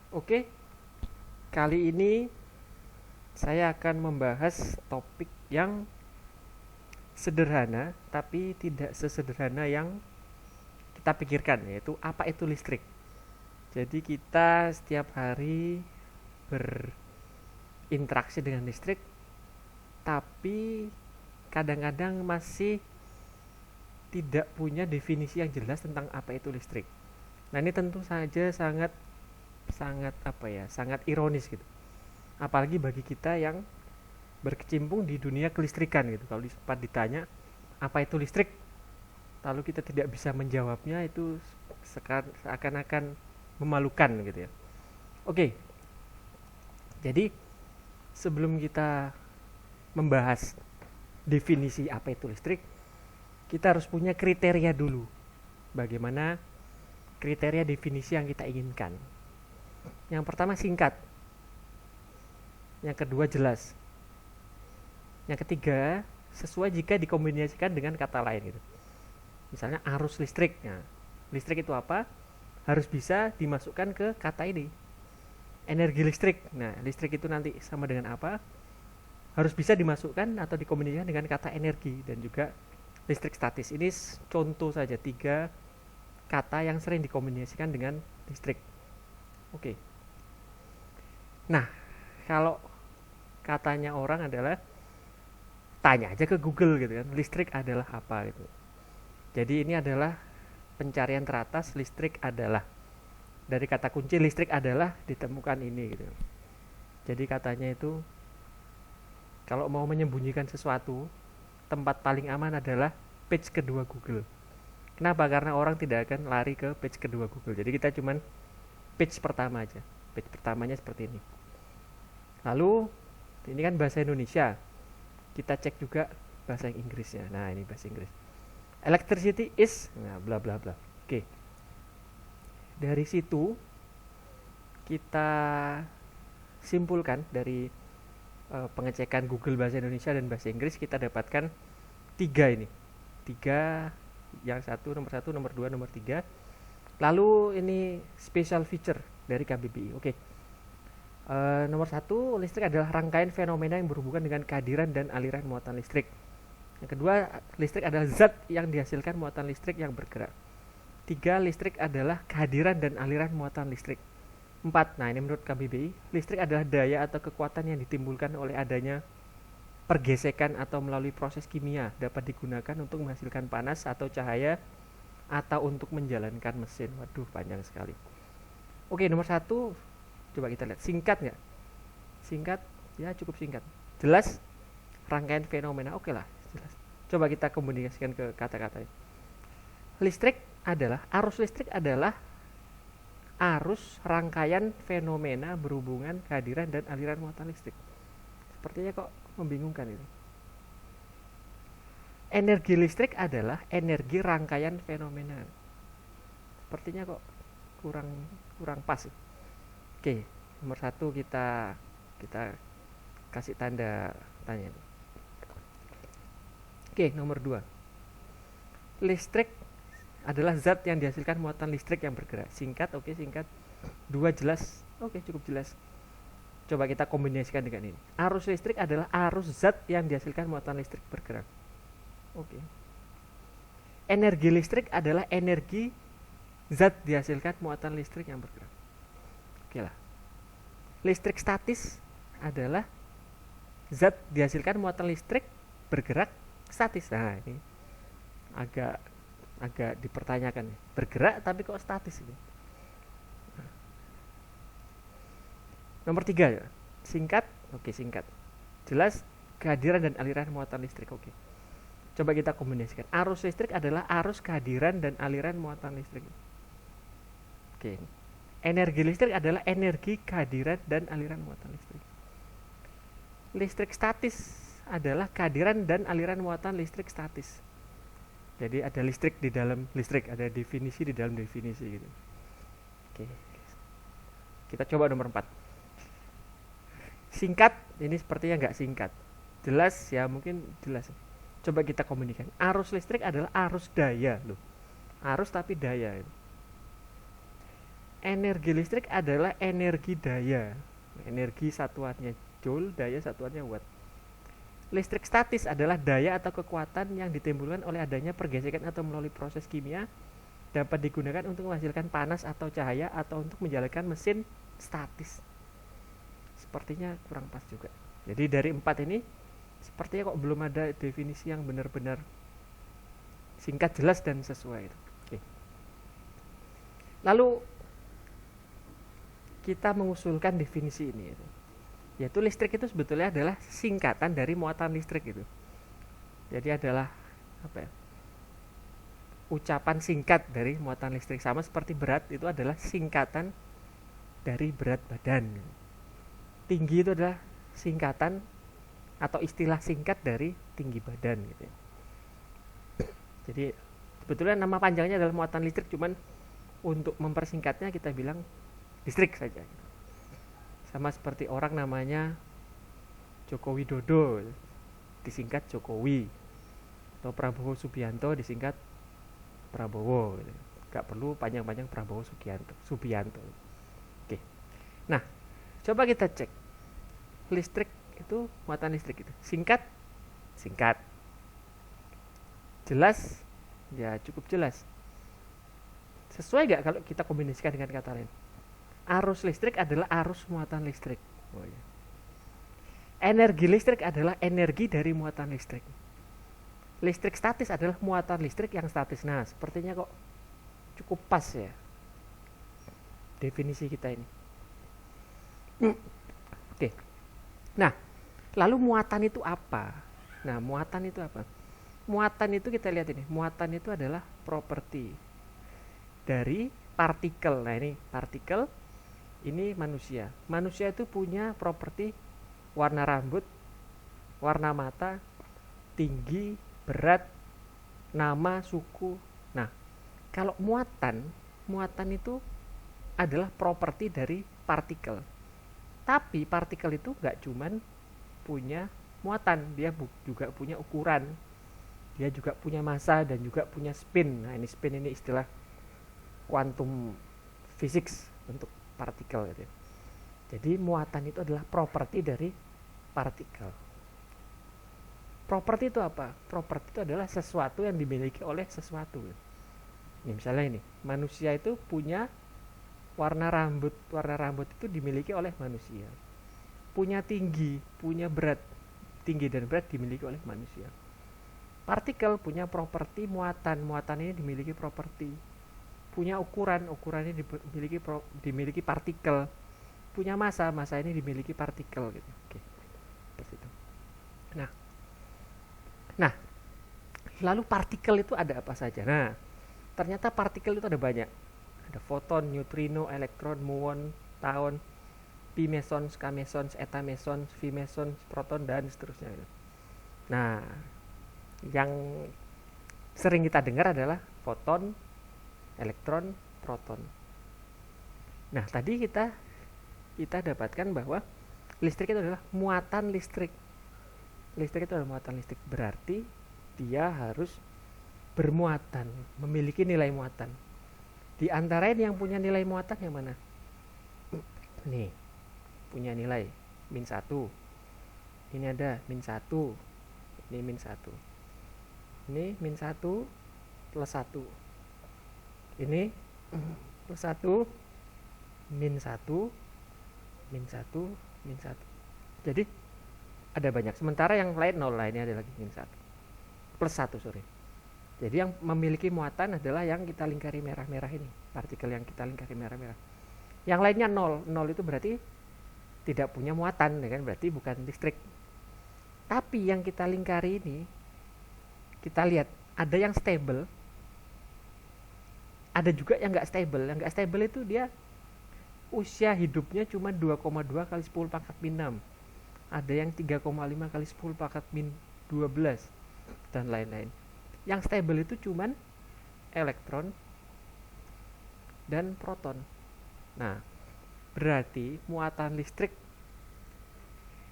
Oke, kali ini saya akan membahas topik yang sederhana, tapi tidak sesederhana yang kita pikirkan, yaitu apa itu listrik. Jadi kita setiap hari berinteraksi dengan listrik, tapi kadang-kadang masih tidak punya definisi yang jelas tentang apa itu listrik. Nah, ini tentu saja sangat sangat sangat ironis gitu. Apalagi bagi kita yang berkecimpung di dunia kelistrikan gitu. Kalau sempat ditanya apa itu listrik, lalu kita tidak bisa menjawabnya, itu seakan-akan memalukan gitu ya. Oke, jadi sebelum kita membahas definisi apa itu listrik, kita harus punya kriteria dulu. Bagaimana kriteria definisi yang kita inginkan? Yang pertama singkat, yang kedua jelas, yang ketiga sesuai jika dikombinasikan dengan kata lain gitu. Misalnya arus listrik. Nah, listrik itu apa? Harus bisa dimasukkan ke kata ini. Energi listrik. Nah, listrik itu nanti sama dengan apa? Harus bisa dimasukkan atau dikombinasikan dengan kata energi. Dan juga listrik statis. Ini contoh saja 3 kata yang sering dikombinasikan dengan listrik. Oke. Nah, kalau katanya orang adalah tanya aja ke Google gitu kan, listrik adalah apa gitu. Jadi ini adalah pencarian teratas, listrik adalah, dari kata kunci listrik adalah ditemukan ini gitu. Jadi katanya itu kalau mau menyembunyikan sesuatu, tempat paling aman adalah page kedua Google. Kenapa? Karena orang tidak akan lari ke page kedua Google. Jadi kita cuman page pertama aja. Page pertamanya seperti ini. Lalu ini kan bahasa Indonesia. Kita cek juga bahasa Inggrisnya. Nah, ini bahasa Inggris. Electricity is, nah, bla bla bla. Oke. Dari situ kita simpulkan dari pengecekan Google bahasa Indonesia dan bahasa Inggris, kita dapatkan 3 ini. 3, yang satu, nomor 2, nomor 3. Lalu ini special feature dari KBBI. Oke. Nomor 1, listrik adalah rangkaian fenomena yang berhubungan dengan kehadiran dan aliran muatan listrik. Yang kedua, listrik adalah zat yang dihasilkan muatan listrik yang bergerak. 3, listrik adalah kehadiran dan aliran muatan listrik. 4, nah ini menurut KBBI, listrik adalah daya atau kekuatan yang ditimbulkan oleh adanya pergesekan atau melalui proses kimia, dapat digunakan untuk menghasilkan panas atau cahaya atau untuk menjalankan mesin. Waduh, panjang sekali. Oke, nomor 1, coba kita lihat. Singkat nggak? Singkat, ya cukup singkat. Jelas, rangkaian fenomena, oke lah, jelas. Coba kita komunikasikan ke kata-kata. Listrik adalah, arus listrik adalah arus rangkaian fenomena berhubungan kehadiran dan aliran muatan listrik. Sepertinya kok membingungkan ini. Energi listrik adalah energi rangkaian fenomena. Sepertinya kok kurang kurang pas. Oke, nomor 1 kita kasih tanda tanya. Oke, nomor 2. Listrik adalah zat yang dihasilkan muatan listrik yang bergerak. Singkat, oke, singkat. 2, jelas. Oke, cukup jelas. Coba kita kombinasikan dengan ini. Arus listrik adalah arus zat yang dihasilkan muatan listrik bergerak. Oke. Energi listrik adalah energi zat dihasilkan muatan listrik yang bergerak. Oke lah. Listrik statis adalah zat dihasilkan muatan listrik bergerak statis. Nah, ini agak dipertanyakan. Bergerak tapi kok statis ini. Nomor 3 ya. Singkat, oke, singkat. Jelas, kehadiran dan aliran muatan listrik, oke. Coba kita kombinasikan. Arus listrik adalah arus kehadiran dan aliran muatan listrik. Oke. Energi listrik adalah energi kehadiran dan aliran muatan listrik. Listrik statis adalah kehadiran dan aliran muatan listrik statis. Jadi ada listrik di dalam listrik, ada definisi di dalam definisi gitu. Oke. Kita coba nomor 4. Singkat, ini sepertinya nggak singkat. Jelas ya, mungkin jelas. Coba kita komunikasikan. Arus listrik adalah arus daya loh. Arus tapi daya. Energi listrik adalah energi daya. Energi satuannya joule, daya satuannya watt. Listrik statis adalah daya atau kekuatan yang ditimbulkan oleh adanya pergesekan atau melalui proses kimia, dapat digunakan untuk menghasilkan panas atau cahaya atau untuk menjalankan mesin statis. Sepertinya kurang pas juga. Jadi dari 4 ini sepertinya kok belum ada definisi yang benar-benar singkat, jelas, dan sesuai. Oke. Lalu kita mengusulkan definisi ini, yaitu listrik itu sebetulnya adalah singkatan dari muatan listrik itu. Jadi adalah apa ya, ucapan singkat dari muatan listrik, sama seperti berat itu adalah singkatan dari berat badan. Tinggi itu adalah singkatan atau istilah singkat dari tinggi badan gitu ya. Jadi sebetulnya nama panjangnya adalah muatan listrik, cuman untuk mempersingkatnya kita bilang listrik saja. Sama seperti orang namanya Joko Widodo disingkat Jokowi, atau Prabowo Subianto disingkat Prabowo. Gak perlu panjang-panjang Prabowo Subianto. Oke. Nah, coba kita cek listrik itu, muatan listrik itu singkat, jelas, ya cukup jelas. Sesuai gak kalau kita kombinasikan dengan kata lain? Arus listrik adalah arus muatan listrik. Oh, ya. Energi listrik adalah energi dari muatan listrik. Listrik statis adalah muatan listrik yang statis. Nah, sepertinya kok cukup pas ya definisi kita ini. Oke. Nah, lalu muatan itu apa? Nah, muatan itu apa? Muatan itu kita lihat ini. Muatan itu adalah properti dari partikel. Nah, ini partikel, ini manusia. Manusia itu punya properti warna rambut, warna mata, tinggi, berat, nama, suku. Nah, kalau muatan itu adalah properti dari partikel. Tapi partikel itu nggak cuman punya muatan, dia juga punya ukuran, dia juga punya massa dan juga punya spin. Nah, ini spin ini istilah quantum physics untuk partikel gitu. Jadi muatan itu adalah properti dari partikel. Properti itu apa? Properti itu adalah sesuatu yang dimiliki oleh sesuatu. Ini misalnya ini, manusia itu punya warna rambut. Warna rambut itu dimiliki oleh manusia. Punya tinggi, punya berat. Tinggi dan berat dimiliki oleh manusia. Partikel punya properti muatan. Muatan ini dimiliki properti. Punya ukuran. Ukuran ini dimiliki partikel. Punya massa. Massa ini dimiliki partikel gitu. Oke. Seperti itu. Nah, lalu partikel itu ada apa saja? Nah, ternyata partikel itu ada banyak. Ada foton, neutrino, elektron, muon, tauon, pi mesons, k mesons, eta mesons, phi mesons, proton, dan seterusnya. Nah, yang sering kita dengar adalah foton, elektron, proton. Nah, tadi kita dapatkan bahwa listrik itu adalah muatan listrik. Listrik itu adalah muatan listrik, berarti dia harus bermuatan, memiliki nilai muatan. Di antara ini yang punya nilai muatan yang mana? Nih, punya nilai min 1. Ini ada min 1. Ini min 1. Ini min 1 plus 1. Ini plus 1, min 1, min 1, min 1. Jadi ada banyak. Sementara yang lain 0 lah, ini ada lagi min 1. Plus 1, sorry. Jadi yang memiliki muatan adalah yang kita lingkari merah-merah ini. Partikel yang kita lingkari merah-merah. Yang lainnya 0. 0 itu berarti tidak punya muatan, ya kan? Berarti bukan listrik. Tapi yang kita lingkari ini, kita lihat ada yang stable, ada juga yang nggak stable. Yang nggak stable itu dia usia hidupnya cuma 2,2 kali 10 pangkat min 6. Ada yang 3,5 kali 10 pangkat min 12 dan lain-lain. Yang stable itu cuman elektron dan proton. Nah, berarti muatan listrik,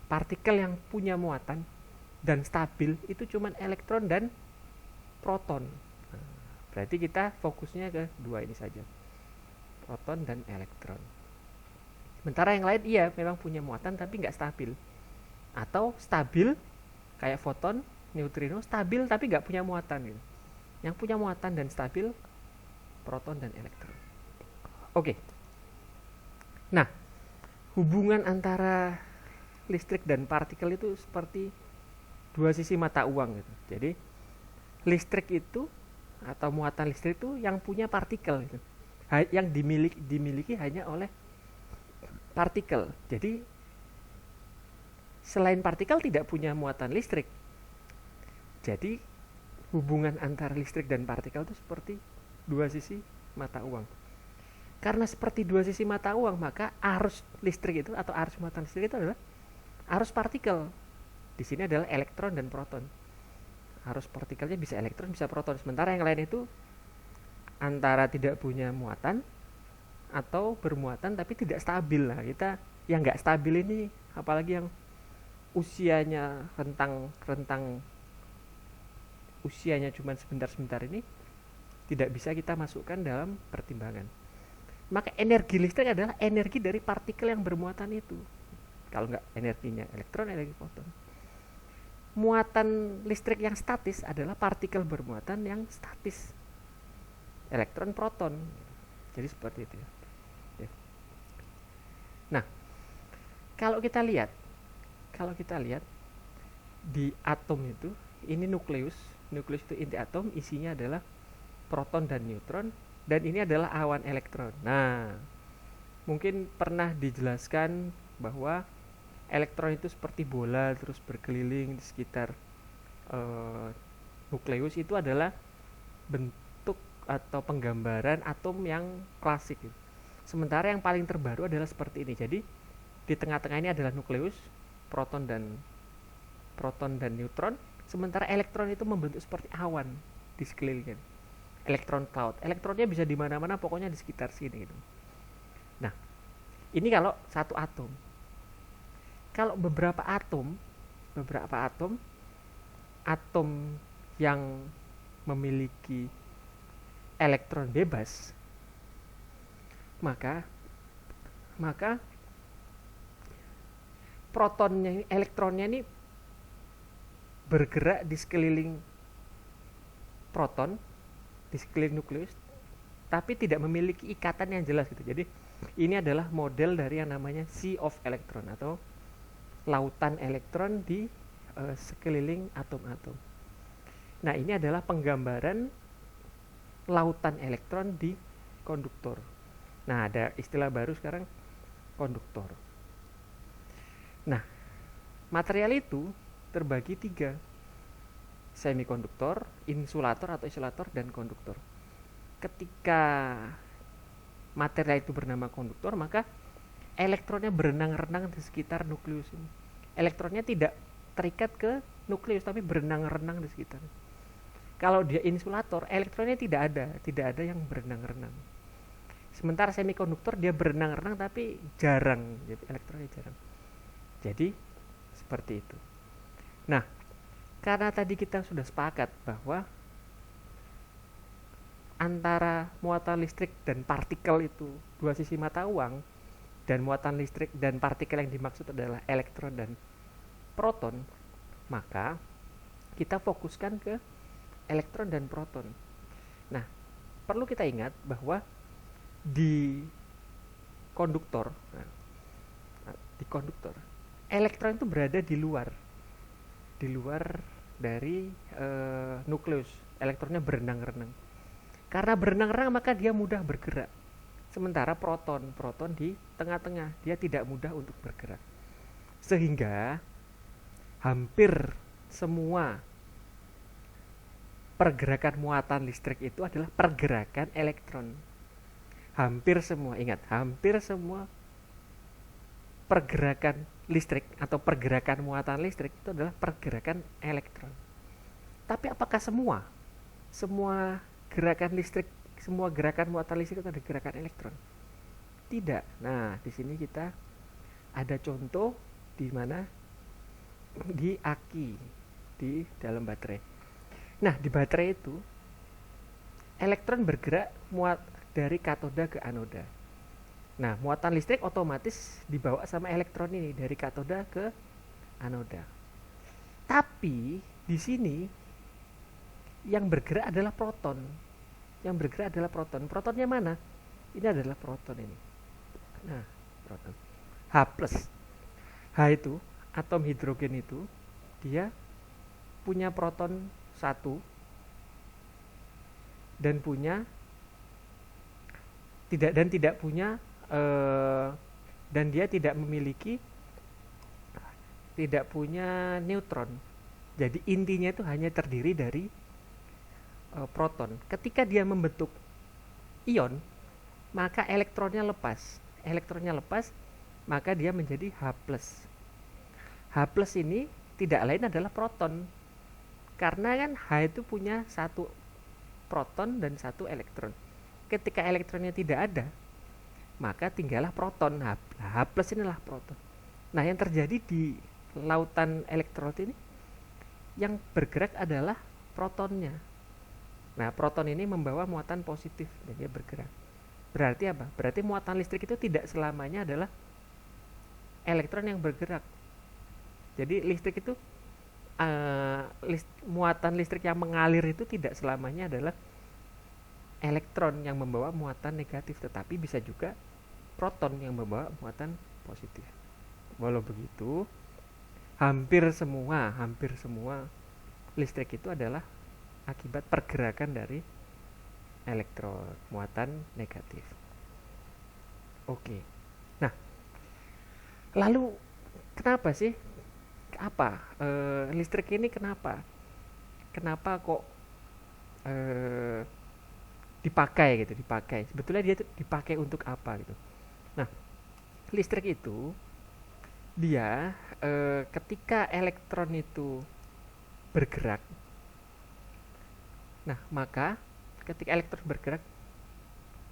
partikel yang punya muatan dan stabil itu cuman elektron dan proton. Nah, berarti kita fokusnya ke dua ini saja. proton dan elektron. Sementara yang lain iya memang punya muatan tapi nggak stabil, atau stabil kayak foton, neutrino stabil tapi nggak punya muatan gitu. Yang punya muatan dan stabil proton dan elektron. Oke. Nah, hubungan antara listrik dan partikel itu seperti dua sisi mata uang gitu. Jadi listrik itu atau muatan listrik itu yang punya partikel gitu. Yang dimiliki hanya oleh partikel. Jadi selain partikel tidak punya muatan listrik. Jadi hubungan antara listrik dan partikel itu seperti dua sisi mata uang. Karena seperti dua sisi mata uang, maka arus listrik itu atau arus muatan listrik itu adalah arus partikel. Di sini adalah elektron dan proton. Arus partikelnya bisa elektron, bisa proton. Sementara yang lain itu antara tidak punya muatan atau bermuatan tapi tidak stabil. Nah, kita yang nggak stabil ini, apalagi yang usianya rentang usianya cuma sebentar-sebentar ini, tidak bisa kita masukkan dalam pertimbangan. Maka energi listrik adalah energi dari partikel yang bermuatan itu. Kalau nggak energinya elektron, energi proton. Muatan listrik yang statis adalah partikel bermuatan yang statis, elektron, proton. Jadi seperti itu ya. Nah, kalau kita lihat di atom itu, ini nukleus itu inti atom, isinya adalah proton dan neutron, dan ini adalah awan elektron. Nah, mungkin pernah dijelaskan bahwa elektron itu seperti bola terus berkeliling di sekitar nukleus. Itu adalah bentuk atau penggambaran atom yang klasik gitu. Sementara yang paling terbaru adalah seperti ini. Jadi di tengah-tengah ini adalah nukleus, proton dan neutron. Sementara elektron itu membentuk seperti awan di sekelilingnya. Elektron cloud. Elektronnya bisa di mana-mana, pokoknya di sekitar sini gitu. Nah, ini kalau satu atom. Kalau beberapa atom yang memiliki elektron bebas, maka protonnya, elektronnya ini bergerak di sekeliling proton, di sekeliling nukleus, tapi tidak memiliki ikatan yang jelas gitu. Jadi ini adalah model dari yang namanya sea of electron atau lautan elektron di sekeliling atom-atom. Nah, ini adalah penggambaran lautan elektron di konduktor. Nah, ada istilah baru sekarang, konduktor. Nah, material itu terbagi 3, semikonduktor, insulator atau isolator, dan konduktor. Ketika material itu bernama konduktor, maka elektronnya berenang-renang di sekitar nukleus ini. Elektronnya tidak terikat ke nukleus, tapi berenang-renang di sekitar. Kalau dia insulator, elektronnya tidak ada yang berenang-renang. Sementara semikonduktor dia berenang-renang tapi jarang, jadi elektronnya jarang. Jadi seperti itu. Nah, karena tadi kita sudah sepakat bahwa antara muatan listrik dan partikel itu dua sisi mata uang, dan muatan listrik dan partikel yang dimaksud adalah elektron dan proton, maka kita fokuskan ke elektron dan proton. Nah, perlu kita ingat bahwa di konduktor elektron itu berada di luar dari nukleus. Elektronnya berenang-renang. Karena berenang-renang maka dia mudah bergerak. Sementara proton di tengah-tengah, dia tidak mudah untuk bergerak. Sehingga hampir semua pergerakan muatan listrik itu adalah pergerakan elektron. Hampir semua pergerakan listrik atau pergerakan muatan listrik itu adalah pergerakan elektron. Tapi apakah semua gerakan listrik, semua gerakan muatan listrik itu ada gerakan elektron? Tidak. Nah, di sini kita ada contoh di mana di aki, di dalam baterai. Nah, di baterai itu elektron bergerak dari katoda ke anoda. Nah, muatan listrik otomatis dibawa sama elektron ini dari katoda ke anoda. Tapi di sini yang bergerak adalah proton. Yang bergerak adalah proton. Protonnya mana? Ini adalah proton ini. Nah, proton. H plus. H itu atom hidrogen itu dia punya proton satu dan tidak punya dan dia tidak punya neutron. Jadi intinya itu hanya terdiri dari proton. Ketika dia membentuk ion, maka elektronnya lepas. Maka dia menjadi H+. H+ ini tidak lain adalah proton. Karena kan H itu punya satu proton dan satu elektron. Ketika elektronnya tidak ada, maka tinggallah proton. H+ inilah proton. Nah, yang terjadi di lautan elektrot ini yang bergerak adalah protonnya. Nah, proton ini membawa muatan positif dan dia bergerak. Berarti apa? Berarti muatan listrik itu tidak selamanya adalah elektron yang bergerak. Jadi listrik itu muatan listrik yang mengalir itu tidak selamanya adalah elektron yang membawa muatan negatif, tetapi bisa juga proton yang membawa muatan positif. Walau begitu, hampir semua listrik itu adalah akibat pergerakan dari elektron muatan negatif. Oke. Nah, lalu kenapa sih listrik ini kenapa kok dipakai sebetulnya dia dipakai untuk apa gitu. Nah, listrik itu dia ketika elektron itu bergerak, nah maka ketika elektron bergerak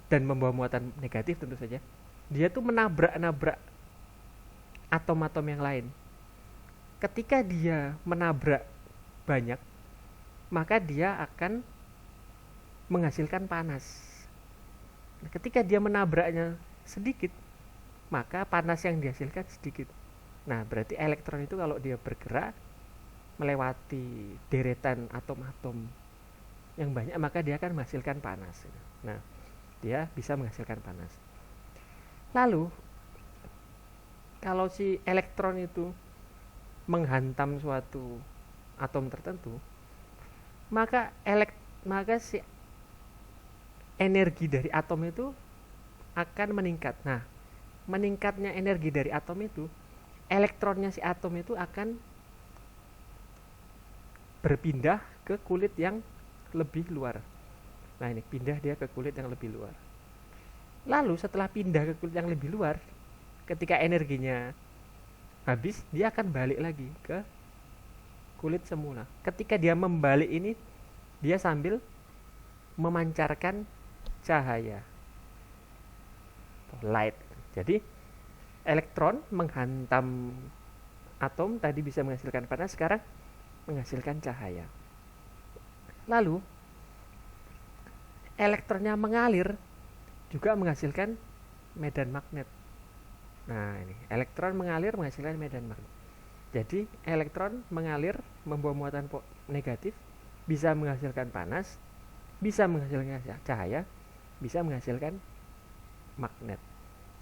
dan membawa muatan negatif tentu saja, dia tuh menabrak atom-atom yang lain. Ketika dia menabrak banyak, maka dia akan menghasilkan panas. Nah, ketika dia menabraknya sedikit, maka panas yang dihasilkan sedikit. Nah, berarti elektron itu kalau dia bergerak melewati deretan atom-atom yang banyak, maka dia akan menghasilkan panas. Nah, dia bisa menghasilkan panas. Lalu, kalau si elektron itu menghantam suatu atom tertentu, maka si energi dari atom itu akan meningkat. Nah, meningkatnya energi dari atom itu, elektronnya si atom itu akan berpindah ke kulit yang lebih luar. Nah, ini pindah dia ke kulit yang lebih luar. Lalu setelah pindah ke kulit yang lebih luar, ketika energinya habis, dia akan balik lagi ke kulit semula. Ketika dia membalik ini, dia sambil memancarkan cahaya, light. Jadi elektron menghantam atom tadi bisa menghasilkan panas, sekarang menghasilkan cahaya. Lalu elektronnya mengalir juga menghasilkan medan magnet. Nah, ini elektron mengalir menghasilkan medan magnet. Jadi elektron mengalir membawa muatan negatif, bisa menghasilkan panas, bisa menghasilkan cahaya, bisa menghasilkan magnet.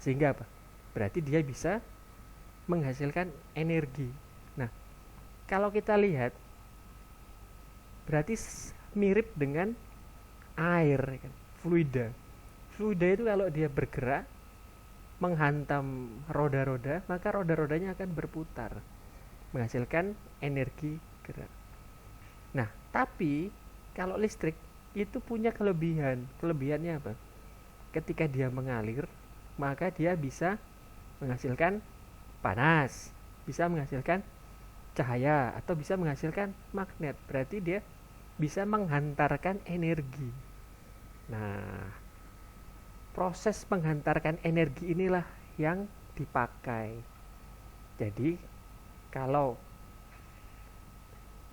Sehingga apa? Berarti dia bisa menghasilkan energi. Nah, kalau kita lihat, berarti mirip dengan air, kan? Fluida itu kalau dia bergerak menghantam roda-roda, maka roda-rodanya akan berputar menghasilkan energi gerak. Nah, tapi kalau listrik itu punya kelebihannya apa? Ketika dia mengalir, maka dia bisa menghasilkan panas, bisa menghasilkan cahaya, atau bisa menghasilkan magnet. Berarti dia bisa menghantarkan energi. Nah, proses menghantarkan energi inilah yang dipakai. Jadi kalau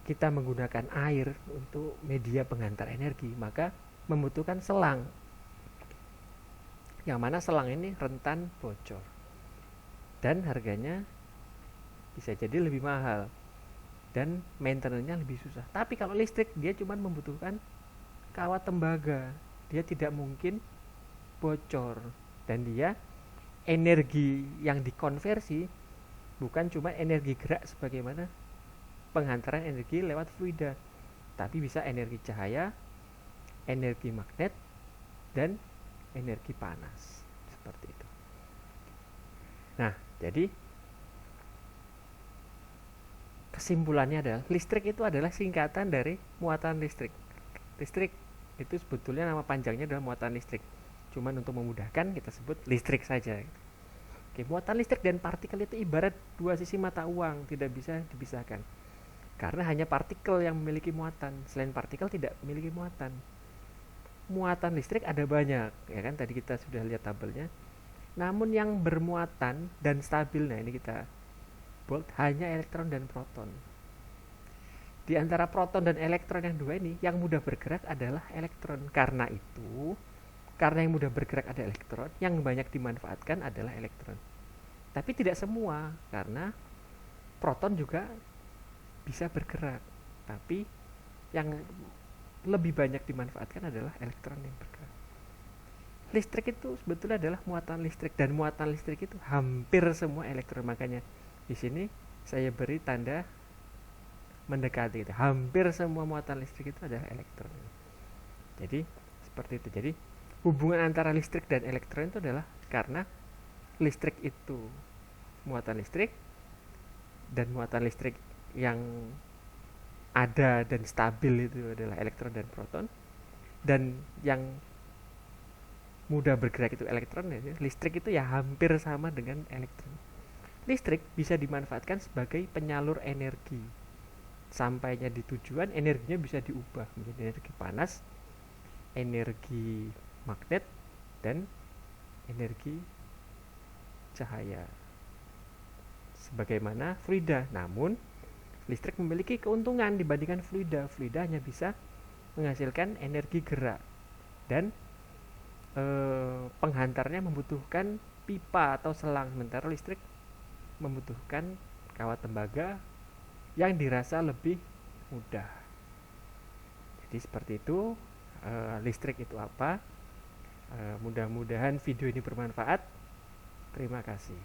kita menggunakan air untuk media penghantar energi, maka membutuhkan selang. yang mana selang ini rentan bocor dan harganya bisa jadi lebih mahal dan maintenance-nya lebih susah. Tapi kalau listrik dia cuma membutuhkan kawat tembaga, dia tidak mungkin bocor, dan dia energi yang dikonversi bukan cuma energi gerak sebagaimana penghantaran energi lewat fluida, tapi bisa energi cahaya, energi magnet, dan energi panas, seperti itu. Nah, jadi kesimpulannya adalah listrik itu adalah singkatan dari muatan listrik. Listrik itu sebetulnya nama panjangnya adalah muatan listrik, cuman untuk memudahkan kita sebut listrik saja. Oke, muatan listrik dan partikel itu ibarat dua sisi mata uang, tidak bisa dipisahkan. Karena hanya partikel yang memiliki muatan, selain partikel tidak memiliki muatan. Muatan listrik ada banyak, ya kan? Tadi kita sudah lihat tabelnya. Namun yang bermuatan dan stabil, nah ini kita bold, hanya elektron dan proton. Di antara proton dan elektron yang dua ini, yang mudah bergerak adalah elektron. Karena yang mudah bergerak ada elektron, yang banyak dimanfaatkan adalah elektron. Tapi tidak semua, karena proton juga bisa bergerak. Tapi yang lebih banyak dimanfaatkan adalah elektron yang bergerak. Listrik itu sebetulnya adalah muatan listrik, dan muatan listrik itu hampir semua elektron. Makanya di sini saya beri tanda mendekati itu. Hampir semua muatan listrik itu adalah elektron. Jadi seperti itu. Jadi hubungan antara listrik dan elektron itu adalah karena listrik itu muatan listrik, dan muatan listrik yang ada dan stabil itu adalah elektron dan proton, dan yang mudah bergerak itu elektron. Ya, listrik itu ya hampir sama dengan elektron. Listrik bisa dimanfaatkan sebagai penyalur energi. Sampainya di tujuan, energinya bisa diubah menjadi energi panas, energi magnet, dan energi cahaya sebagaimana fluida. Namun listrik memiliki keuntungan dibandingkan fluida. Fluida hanya bisa menghasilkan energi gerak, dan penghantarnya membutuhkan pipa atau selang, sementara listrik membutuhkan kawat tembaga yang dirasa lebih mudah. Jadi seperti itu listrik itu apa. Mudah-mudahan video ini bermanfaat. Terima kasih.